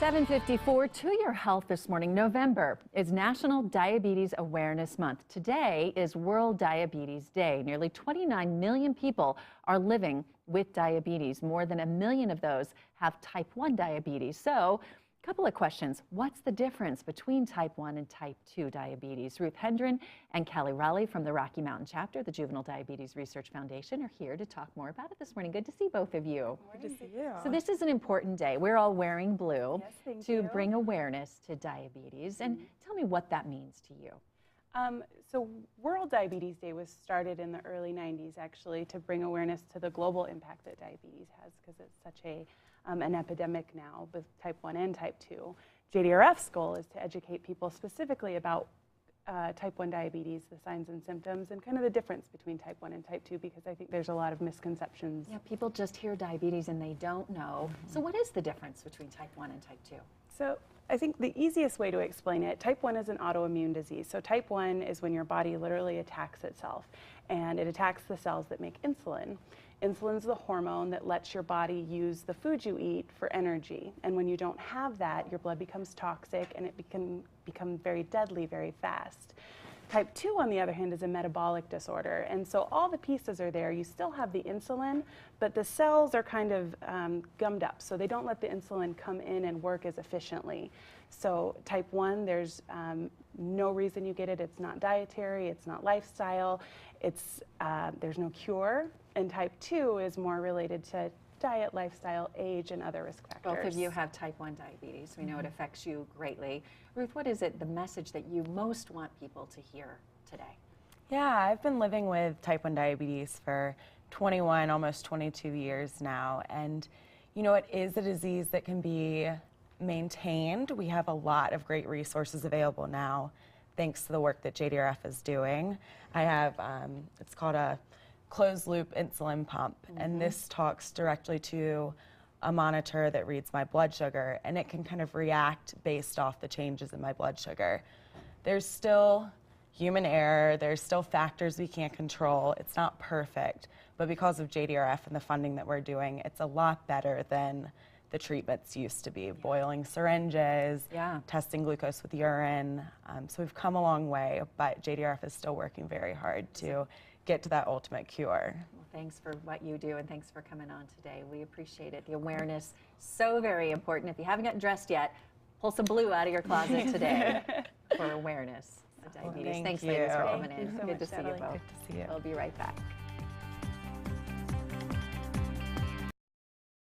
7:54 to your health this morning. November is National Diabetes Awareness Month. Today is World Diabetes Day. Nearly 29 million people are living with diabetes. More than 1 million of those have type 1 diabetes. So, a couple of questions. What's the difference between type 1 and type 2 diabetes? Ruth Hendren and Kelly Raleigh from the Rocky Mountain Chapter of the Juvenile Diabetes Research Foundation are here to talk more about it this morning. Good to see both of you. Good to see you. So this is an important day. We're all wearing blue to you. bring awareness to diabetes. And tell me what that means to you. So World Diabetes Day was started in the early 90s, actually, to bring awareness to the global impact that diabetes has, because it's such an epidemic now with type 1 and type 2. JDRF's goal is to educate people specifically about type 1 diabetes, the signs and symptoms, and kind of the difference between type 1 and type 2, because I think there's a lot of misconceptions. Yeah, people just hear diabetes and they don't know. So what is the difference between type 1 and type 2? So I think the easiest way to explain it, type 1 is an autoimmune disease. So type 1 is when your body literally attacks itself, and it attacks the cells that make insulin. Insulin is the hormone that lets your body use the food you eat for energy. And when you don't have that, your blood becomes toxic and it can become very deadly very fast. Type 2, on the other hand, is a metabolic disorder. And so all the pieces are there. You still have the insulin, but the cells are kind of gummed up. So they don't let the insulin come in and work as efficiently. So type 1, there's no reason you get it. It's not dietary. It's not lifestyle. There's no cure. And type 2 is more related to diet, lifestyle, age, and other risk factors. Both of you have type 1 diabetes. We know it affects you greatly. Ruth, what is it, the message that you most want people to hear today? Yeah, I've been living with type 1 diabetes for 21, almost 22 years now. And, you know, it is a disease that can be maintained. We have a lot of great resources available now, thanks to the work that JDRF is doing. I have, it's called a closed loop insulin pump, and this talks directly to a monitor that reads my blood sugar, and it can kind of react based off the changes in my blood sugar. There's still human error, there's still factors we can't control. It's not perfect, but because of JDRF and the funding that we're doing, it's a lot better than the treatments used to be. Boiling syringes, testing glucose with urine. So we've come a long way, but JDRF is still working very hard to get to that ultimate cure. Well, thanks for what you do, and thanks for coming on today. We appreciate it. The awareness, so very important. If you haven't gotten dressed yet, pull some blue out of your closet today for awareness of diabetes. Well, Thanks, you. ladies, for coming Thank you in. so Good to much, see you Natalie. both. Good to see you. We'll be right back.